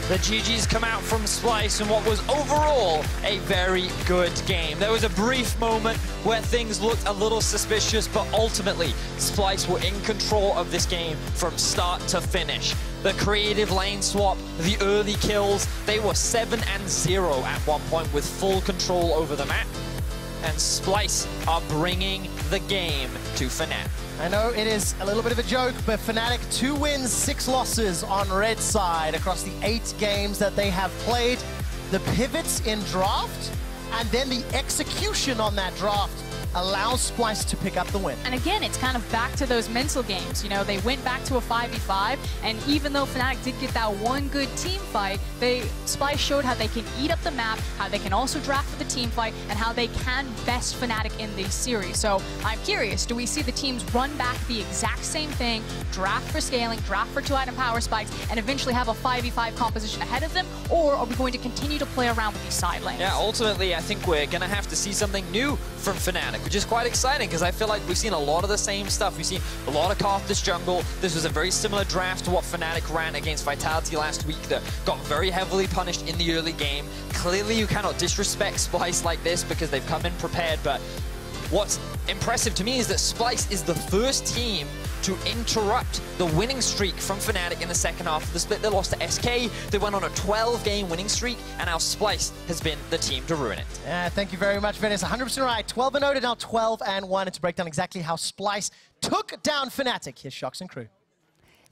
The GGs come out from Splyce in what was overall a very good game. There was a brief moment where things looked a little suspicious, but ultimately Splyce were in control of this game from start to finish. The creative lane swap, the early kills, they were 7-0 at one point with full control over the map. And Splyce are bringing the game to Fnatic. I know it is a little bit of a joke, but Fnatic 2 wins, 6 losses on red side across the 8 games that they have played. The pivots in draft and then the execution on that draft allows Splyce to pick up the win. And again, it's kind of back to those mental games. You know, they went back to a 5v5, and even though Fnatic did get that one good team fight, Splyce showed how they can eat up the map, how they can also draft for the team fight, and how they can best Fnatic in these series. So I'm curious, do we see the teams run back the exact same thing, draft for scaling, draft for 2-item power spikes, and eventually have a 5v5 composition ahead of them, or are we going to continue to play around with these side lanes? Yeah, ultimately, I think we're going to have to see something new from Fnatic, which is quite exciting because I feel like we've seen a lot of the same stuff. We've seen a lot of Karthus jungle. This was a very similar draft to what Fnatic ran against Vitality last week that got very heavily punished in the early game. Clearly, you cannot disrespect Splyce like this because they've come in prepared, but what's impressive to me is that Splyce is the first team to interrupt the winning streak from Fnatic in the second half of the split. They lost to SK, they went on a 12-game winning streak, and now Splyce has been the team to ruin it. Yeah, thank you very much, Venice. 100% right. 12-0 to now 12-1. And to break down exactly how Splyce took down Fnatic, here's Shox and crew.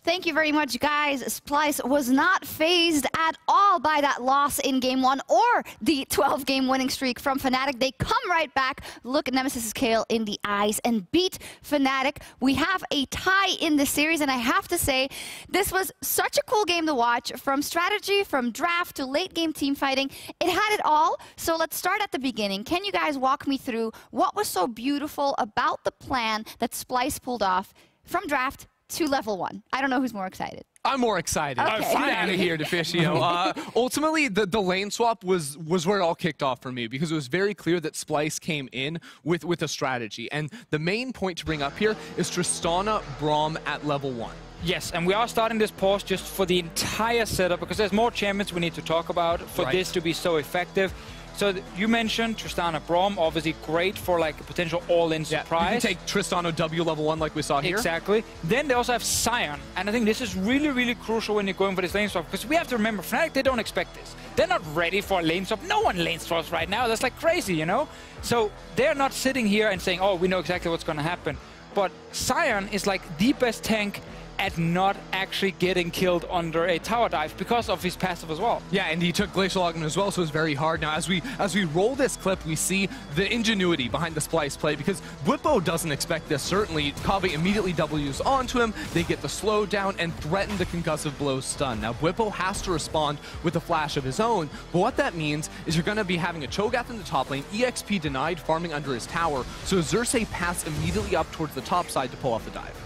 Thank you very much, guys. Splyce was not fazed at all by that loss in Game 1 or the 12-game winning streak from Fnatic. They come right back, look at Nemesis' Kayle in the eyes, and beat Fnatic. We have a tie in the series, and I have to say, this was such a cool game to watch. From strategy, from draft to late-game team fighting, it had it all. So let's start at the beginning. Can you guys walk me through what was so beautiful about the plan that Splyce pulled off from draft to level 1? I don't know who's more excited. I'm more excited. Okay. Get out of here, Deficio. Ultimately, the lane swap was where it all kicked off for me because it was very clear that Splyce came in with a strategy. And the main point to bring up here is Tristana Braum at level 1. Yes, and we are starting this pause just for the entire setup because there's more champions we need to talk about for this to be so effective. So you mentioned Tristana Braum, obviously great for like a potential all-in surprise. You can take Tristana W level 1 like we saw here. Exactly. Then they also have Sion, and I think this is really, really crucial when you're going for this lane swap because we have to remember, Fnatic, they don't expect this. They're not ready for a lane swap. No one lane swaps right now. That's like crazy, you know? So they're not sitting here and saying, oh, we know exactly what's going to happen. But Sion is like the best tank at not actually getting killed under a tower dive because of his passive as well. Yeah, and he took Glacial Augment as well, so it's very hard. Now, as we roll this clip, we see the ingenuity behind the Splyce play because Bwipo doesn't expect this, certainly. Kave immediately W's onto him, they get the slow down and threaten the concussive blow stun. Now, Bwipo has to respond with a flash of his own, but what that means is you're going to be having a Cho'Gath in the top lane, EXP denied, farming under his tower, so Xerxes pass immediately up towards the top side to pull off the dive.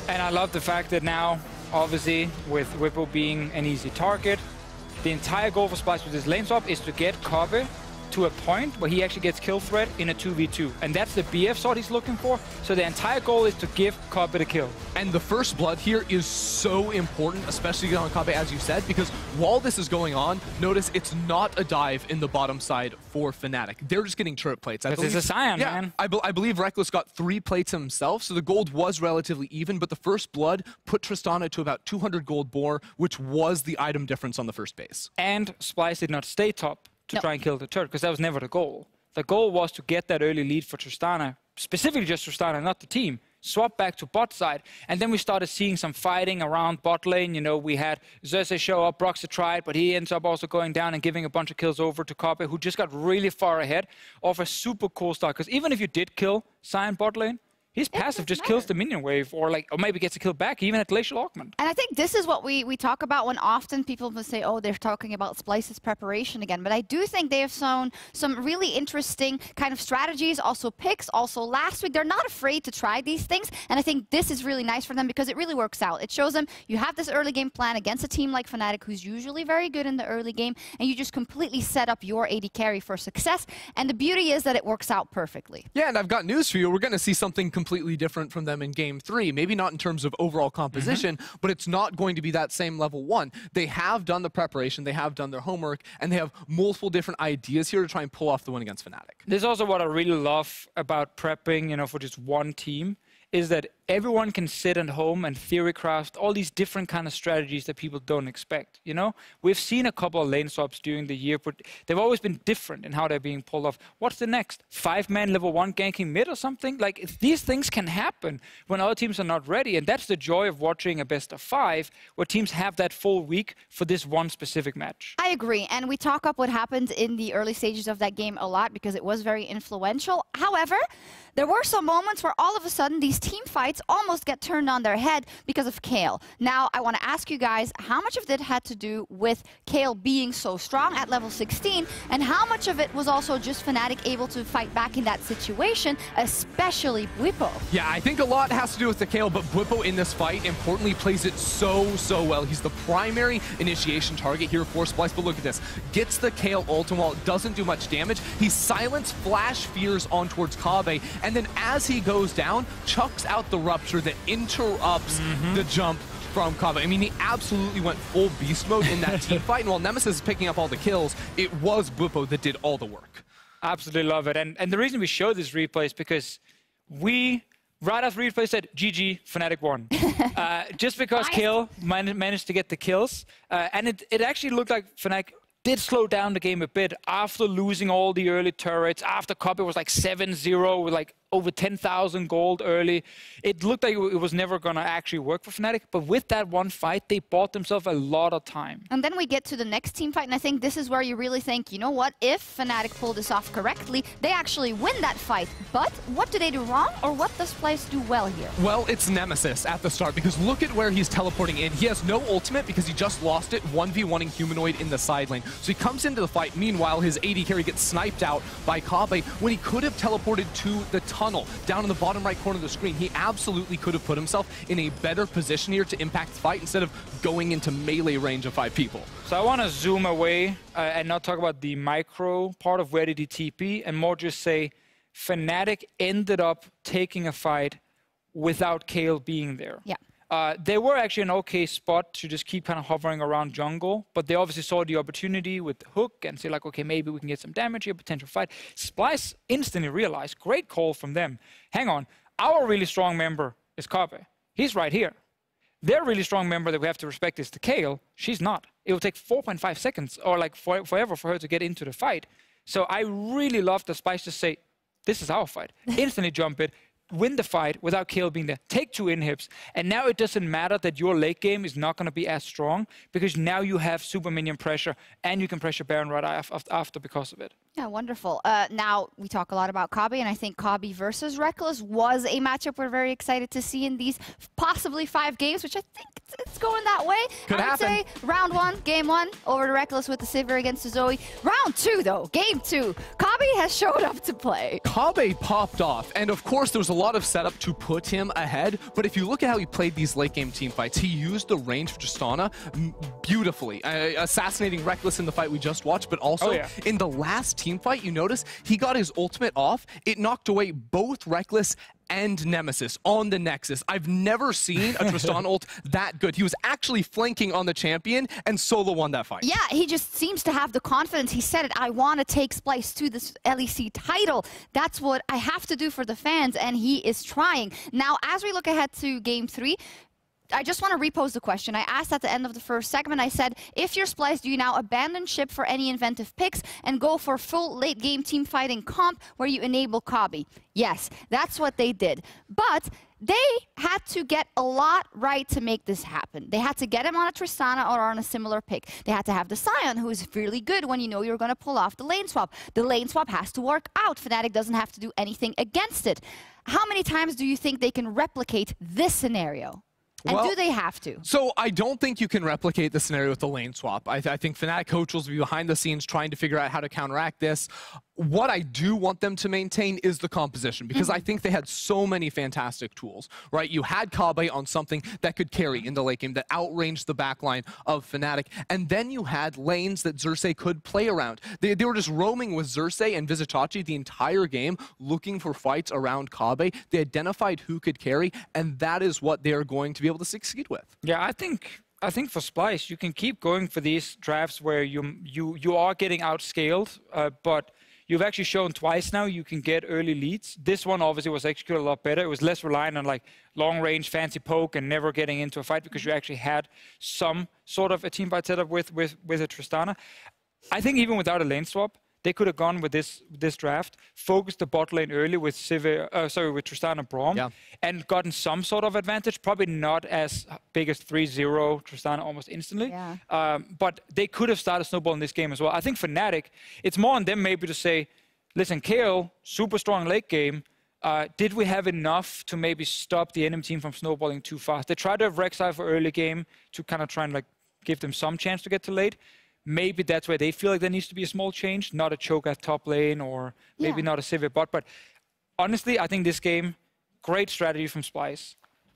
And I love the fact that now, obviously, with Bwipo being an easy target, the entire goal for Splyce with this lane swap is to get Kave to a point where he actually gets kill threat in a 2v2. And that's the BF sword he's looking for. So the entire goal is to give Kobe the kill. And the first blood here is so important, especially on Kobe, as you said, because while this is going on, notice it's not a dive in the bottom side for Fnatic. They're just getting turret plates. This is a Sion, yeah, man. I believe Reckless got 3 plates himself, so the gold was relatively even, but the first blood put Tristana to about 200 gold more, which was the item difference on the first base. And Splyce did not stay top to try and kill the turret, because that was never the goal. The goal was to get that early lead for Tristana, specifically just Tristana, not the team. Swap back to bot side, and then we started seeing some fighting around bot lane. You know, we had Xerxes show up, Broxah tried, but he ends up also going down and giving a bunch of kills over to Kobe, who just got really far ahead of a super cool start. Because even if you did kill Sion bot lane, his passive just kills the minion wave, or maybe gets a kill back, even at Glacial Augment. And I think this is what we talk about when often people will say, oh, they're talking about Splyce's preparation again. But I do think they have shown some really interesting kind of strategies, also picks, also last week. They're not afraid to try these things. And I think this is really nice for them because it really works out. It shows them you have this early game plan against a team like Fnatic, who's usually very good in the early game, and you just completely set up your AD carry for success. And the beauty is that it works out perfectly. Yeah, and I've got news for you. We're going to see something completely different from them in Game 3. Maybe not in terms of overall composition, but it's not going to be that same level 1. They have done the preparation, they have done their homework, and they have multiple different ideas here to try and pull off the win against Fnatic. This is also what I really love about prepping, you know, for just one team, is that everyone can sit at home and theory craft all these different kind of strategies that people don't expect, you know? We've seen a couple of lane swaps during the year, but they've always been different in how they're being pulled off. What's the next? 5-man level 1 ganking mid or something? Like, these things can happen when other teams are not ready, and that's the joy of watching a best of 5, where teams have that full week for this one specific match. I agree, and we talk up what happened in the early stages of that game a lot because it was very influential. However, there were some moments where all of a sudden these team fights almost get turned on their head because of Kayle. Now, I want to ask you guys, how much of that had to do with Kayle being so strong at level 16, and how much of it was also just Fnatic able to fight back in that situation, especially Bwipo? Yeah, I think a lot has to do with the Kayle, but Bwipo in this fight, importantly, plays it so well. He's the primary initiation target here for Splyce, but look at this. Gets the Kayle ult, and while it doesn't do much damage, he silence flash fears on towards Kabe, and then as he goes down, chucks out the rupture that interrupts the jump from Kabe. I mean, he absolutely went full beast mode in that team fight, and while Nemesis is picking up all the kills, it was Bwipo that did all the work. Absolutely love it. And the reason we show this replay is because we, right after replay, said, GG, Fnatic won. Just because Kayle managed to get the kills. And it actually looked like Fnatic did slow down the game a bit after losing all the early turrets, after Kobe was like 7-0 with like over 10,000 gold early. It looked like it was never going to actually work for Fnatic, but with that one fight, they bought themselves a lot of time. And then we get to the next team fight, and I think this is where you really think, you know what, if Fnatic pull this off correctly, they actually win that fight. But what do they do wrong, or what does Splyce do well here? Well, it's Nemesis at the start, because look at where he's teleporting in. He has no ultimate because he just lost it, 1v1ing Humanoid in the side lane. So he comes into the fight. Meanwhile, his AD carry gets sniped out by Kabe when he could have teleported to the tunnel down in the bottom right corner of the screen. He absolutely could have put himself in a better position here to impact the fight instead of going into melee range of 5 people. So I want to zoom away and not talk about the micro part of where did he TP, and more just say Fnatic ended up taking a fight without Kayle being there. Yeah. They were actually an okay spot to just keep kind of hovering around jungle, but they obviously saw the opportunity with the hook and say like, okay, maybe we can get some damage here, potential fight. Splyce instantly realized, great call from them. Hang on, our really strong member is Kabe. He's right here. Their really strong member that we have to respect is the Kayle. She's not. It will take 4.5 seconds or like forever for her to get into the fight. So I really love the Splyce to say, this is our fight. Instantly jump it. Win the fight without Kayle being there. Take 2 inhibs, and now it doesn't matter that your late game is not going to be as strong because now you have super minion pressure and you can pressure Baron right after because of it. Yeah, wonderful. Now, we talk a lot about Kabe, and I think Kabe versus Reckless was a matchup we're very excited to see in these possibly 5 games, which I think it's going that way. Could happen. I would say round 1, game 1, over to Reckless with the Sivir against the Zoe. Round 2, though, game 2. Kabe Kobbe has showed up to play. Kobbe popped off, and of course there was a lot of setup to put him ahead, but if you look at how he played these late game team fights, he used the range of Tristana beautifully, assassinating Reckless in the fight we just watched, but also in the last team fight, you notice he got his ultimate off, it knocked away both Reckless and Nemesis on the Nexus. I've never seen a Tristan ult that good. He was actually flanking on the champion and solo won that fight. Yeah, he just seems to have the confidence. He said it, I want to take Splyce to this LEC title. That's what I have to do for the fans, and he is trying. Now, as we look ahead to Game 3, I just want to repose the question. I asked at the end of the first segment, I said, if you're Splyce, do you now abandon ship for any inventive picks and go for full late game team fighting comp where you enable Kobbe? Yes, that's what they did. But they had to get a lot right to make this happen. They had to get him on a Tristana or on a similar pick. They had to have the Sion, who is really good when you know you're going to pull off the lane swap. The lane swap has to work out. Fnatic doesn't have to do anything against it. How many times do you think they can replicate this scenario? And do they have to? So I don't think you can replicate the scenario with the lane swap. I think Fnatic coach will be behind the scenes trying to figure out how to counteract this. What I do want them to maintain is the composition, because I think they had so many fantastic tools, right? You had Kobbe on something that could carry in the late game, that outranged the backline of Fnatic, and then you had lanes that Xerxes could play around. They were just roaming with Xerxes and Visitachi the entire game, looking for fights around Kobbe. They identified who could carry, and that is what they're going to be able to succeed with. Yeah, I think for Splyce, you can keep going for these drafts where you are getting outscaled, but you've actually shown twice now you can get early leads. This one obviously was executed a lot better. It was less reliant on like long range, fancy poke, and never getting into a fight because you actually had some sort of a team fight setup with a Tristana. I think even without a lane swap, they could have gone with this draft, focused the bot lane early with Tristana Braum, and gotten some sort of advantage. Probably not as big as 3-0 Tristana almost instantly. But they could have started snowballing this game as well. I think Fnatic, it's more on them maybe to say, listen, KO, super strong late game. Did we have enough to maybe stop the enemy team from snowballing too fast? They tried to have Rek'Sai for early game to kind of try and like give them some chance to get to late. Maybe that's where they feel like there needs to be a small change, not a choke at top lane or maybe not a Sivir bot. But honestly, I think this game, great strategy from Splyce.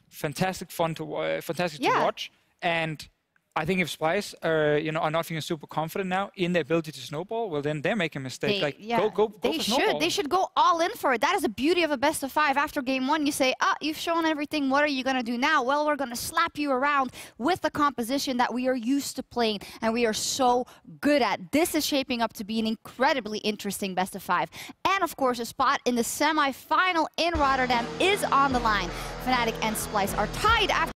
Fantastic to watch. And I think if Splyce are not feeling super confident now in their ability to snowball, well, then they're making a mistake. Go for snowball. They should go all in for it. That is the beauty of a best of 5. After game 1, you say, you've shown everything. What are you going to do now? Well, we're going to slap you around with the composition that we are used to playing and we are so good at. This is shaping up to be an incredibly interesting best of 5. And, of course, a spot in the semi-final in Rotterdam is on the line. Fnatic and Splyce are tied after